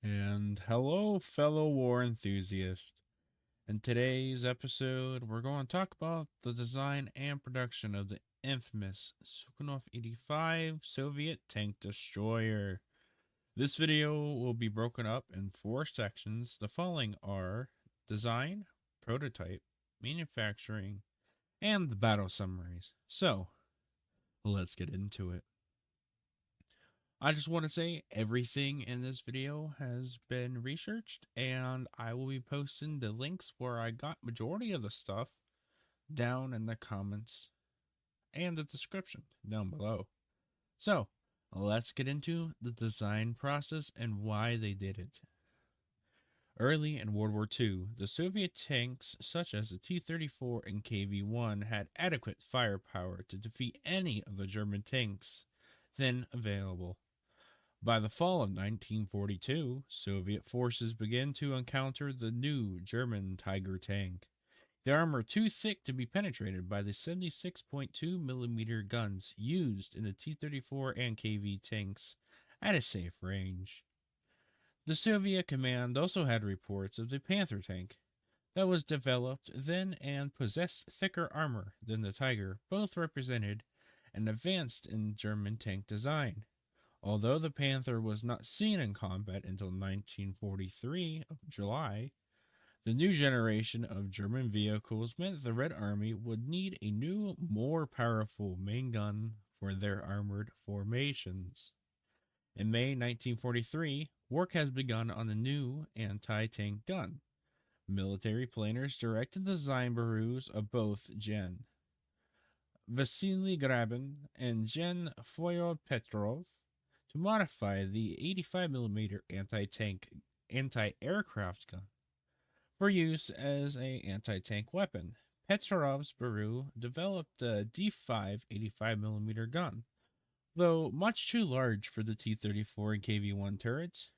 And hello, fellow war enthusiasts. In today's episode, we're going to talk about the design and production of the infamous Sukhonov 85 Soviet tank destroyer. This video will be broken up in four sections. The following are design, prototype, manufacturing, and the battle summaries. So, let's get into it. I just want to say everything in this video has been researched, and I will be posting the links where I got majority of the stuff down in the comments and the description down below. So, let's get into the design process and why they did it. Early in World War II, the Soviet tanks such as the T-34 and KV-1 had adequate firepower to defeat any of the German tanks then available. By the fall of 1942, Soviet forces began to encounter the new German Tiger tank. The armor too thick to be penetrated by the 76.2 mm guns used in the T-34 and KV tanks at a safe range. The Soviet command also had reports of the Panther tank that was developed then and possessed thicker armor than the Tiger. Both represented an advance in German tank design. Although the Panther was not seen in combat until 1943 of July, the new generation of German vehicles meant the Red Army would need a new, more powerful main gun for their armored formations. In May 1943, work has begun on the new anti-tank gun. Military planners directed the design bureaus of both Gen. Vasily Grabin and Gen Fyodor Petrov to modify the 85 mm anti-tank anti-aircraft gun for use as an anti-tank weapon. Petrov's bureau developed the D5 85 mm gun, though much too large for the T-34 and KV-1 turrets.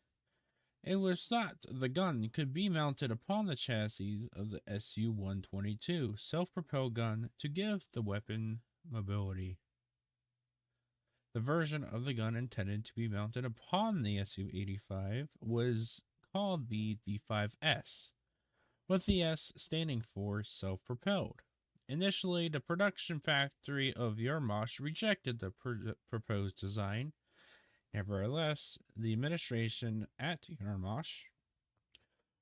It was thought the gun could be mounted upon the chassis of the Su-122 self-propelled gun to give the weapon mobility. The version of the gun intended to be mounted upon the Su-85 was called the D5S, with the S standing for self-propelled. Initially, the production factory of Yarmosh rejected the proposed design. Nevertheless, the administration at Yarmosh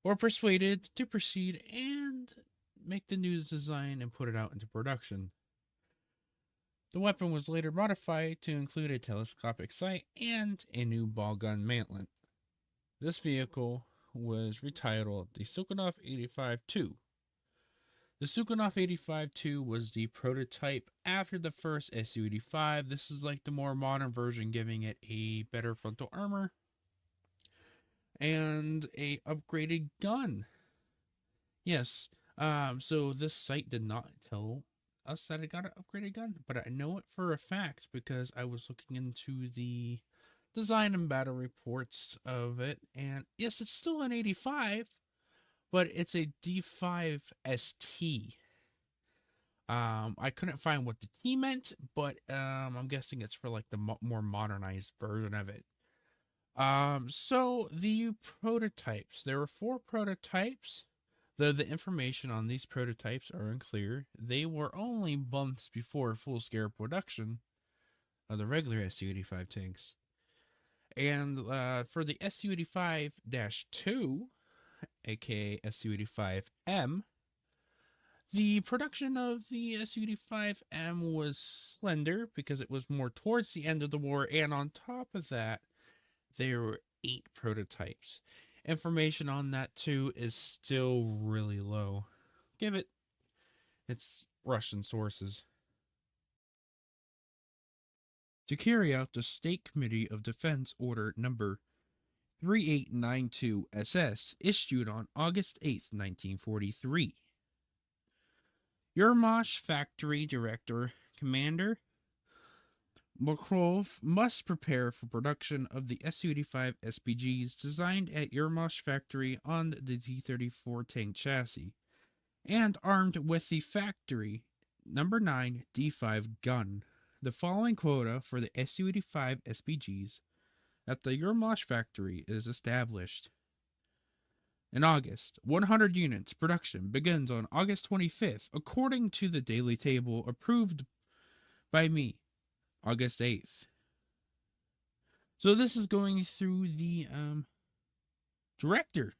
were persuaded to proceed and make the new design and put it out into production. The weapon was later modified to include a telescopic sight and a new ball gun mantlet. This vehicle was retitled the Sukhonov 85-2. The Sukhonov 85-2 was the prototype after the first Su-85. This is like the more modern version, giving it a better frontal armor and a upgraded gun. Yes, so this site did not tell us that it got an upgraded gun, but I know it for a fact because I was looking into the design and battle reports of it, and yes, it's still an 85, but it's a D5 ST. I couldn't find what the T meant, but I'm guessing it's for like the more modernized version of it. So the prototypes. There were four prototypes. Though the information on these prototypes are unclear, they were only months before full-scale production of the regular Su-85 tanks. And for the Su-85-2, aka Su-85M, the production of the Su-85M was slender because it was more towards the end of the war, and on top of that, there were 8 prototypes. Information on that too is still really low. Give it its Russian sources. To carry out the State Committee of Defense Order Number 3892 SS, issued on August 8, 1943. Yermash Factory Director Commander Makarov must prepare for production of the Su-85 SPGs designed at Yermash Factory on the T-34 tank chassis, and armed with the factory number 9 D5 gun. The following quota for the Su-85 SPGs at the Yermosh factory is established. In August, 100 units production begins on August 25th, according to the daily table approved by me, August 8th. So this is going through the director,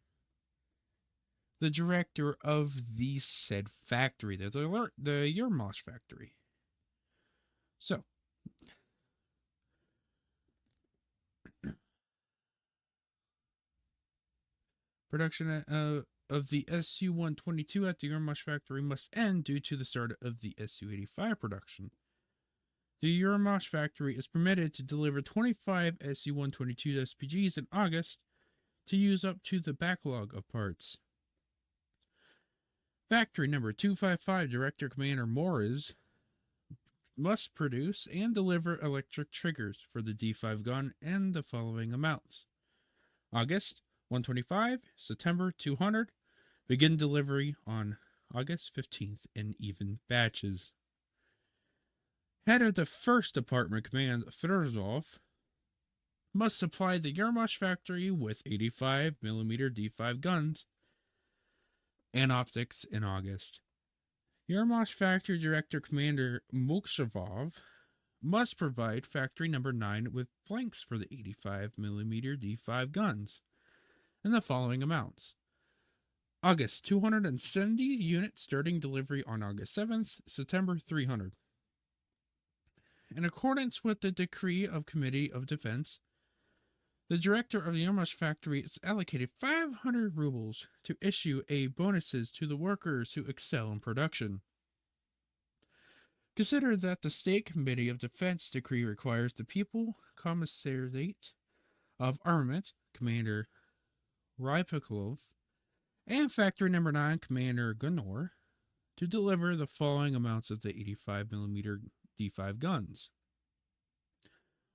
the director of the said factory, the Yermosh factory. So, production of the SU-122 at the Yermosh factory must end due to the start of the SU-85 production. The Yermosh factory is permitted to deliver 25 SU-122 SPGs in August to use up to the backlog of parts. Factory number 255 Director Commander Morris must produce and deliver electric triggers for the D5 gun in the following amounts. August 125, September 200, begin delivery on August 15th in even batches. Head of the 1st Department Command Fedorzov must supply the Yermosh factory with 85mm D5 guns and optics in August. Yermosh Factory Director Commander Mokshavov must provide Factory Number 9 with blanks for the 85mm D5 guns in the following amounts. August 270 units starting delivery on August 7th, September 300. In accordance with the decree of Committee of Defense, the director of the Yermosh factory is allocated 500 rubles to issue a bonuses to the workers who excel in production. Consider that the State Committee of Defense decree requires the People Commissariat of Armament, Commander Rypiklov, and Factory Number 9, Commander Gunor, to deliver the following amounts of the 85mm D5 guns.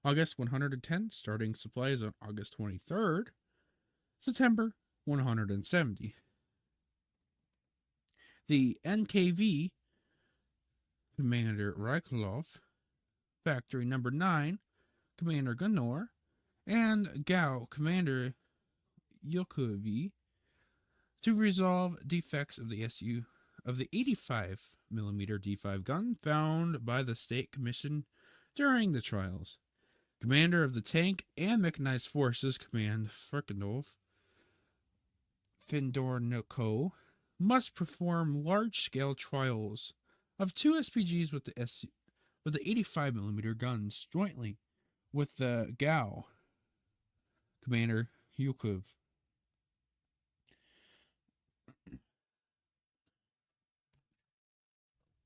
August 110, starting supplies on August 23rd. September 170. The NKV Commander Rykolov, Factory Number 9, Commander Gunor, and Gao Commander Yokovi to resolve defects of the 85mm D5 gun found by the State Commission during the trials. Commander of the Tank and Mechanized Forces Command Furkanov Findorniko must perform large-scale trials of two SPGs with the 85mm guns jointly with the Gao Commander Yukov.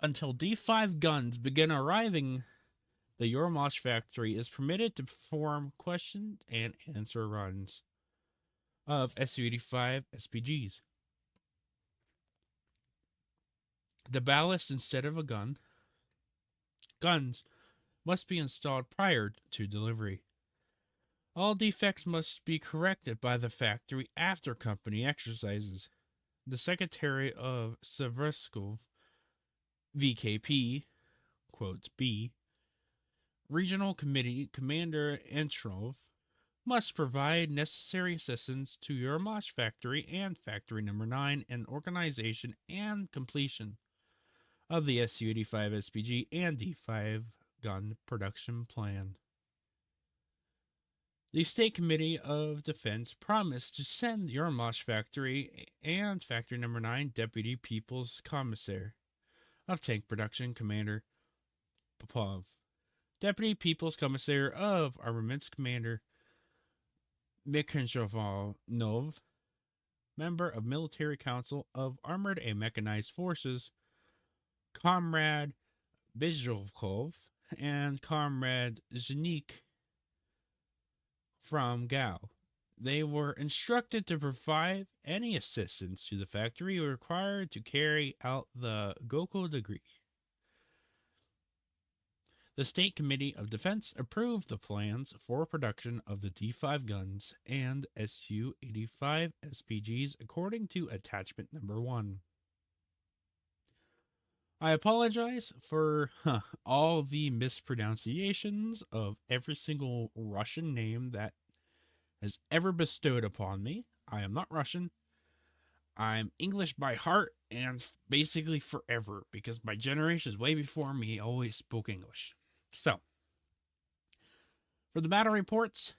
Until D5 guns begin arriving, the Yermosh factory is permitted to perform question and answer runs of Su-85 SPGs. The ballast instead of a gun. Guns must be installed prior to delivery. All defects must be corrected by the factory after company exercises. The Secretary of Severskov, VKP, quotes B, Regional Committee Commander Entrov must provide necessary assistance to Yermosh Factory and Factory Number 9 in organization and completion of the Su-85 SPG and D5 gun production plan. The State Committee of Defense promised to send Yermosh Factory and Factory Number 9 Deputy People's Commissar of Tank Production Commander Popov, Deputy People's Commissar of Armaments Commander Mikhailov, Member of Military Council of Armored and Mechanized Forces Comrade Bizhovkov, and Comrade Zhenik from Gao. They were instructed to provide any assistance to the factory required to carry out the Goko degree. The State Committee of Defense approved the plans for production of the D5 guns and Su-85 SPGs according to Attachment Number 1. I apologize for all the mispronunciations of every single Russian name that has ever bestowed upon me. I am not Russian. I'm English by heart and basically forever because my generations way before me always spoke English. So, for the battle reports,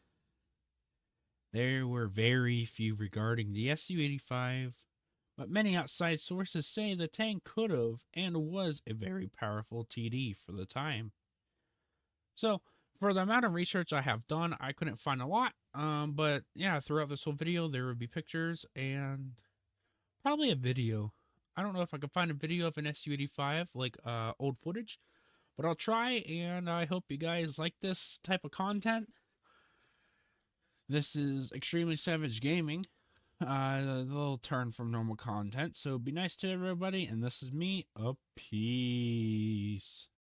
there were very few regarding the Su-85, but many outside sources say the tank could have and was a very powerful TD for the time. So, for the amount of research I have done, I couldn't find a lot. But yeah, throughout this whole video, there would be pictures and probably a video. I don't know if I can find a video of an Su-85, like old footage, but I'll try, and I hope you guys like this type of content. This is Extremely Savage Gaming, a little turn from normal content, so be nice to everybody, and this is me, a peace.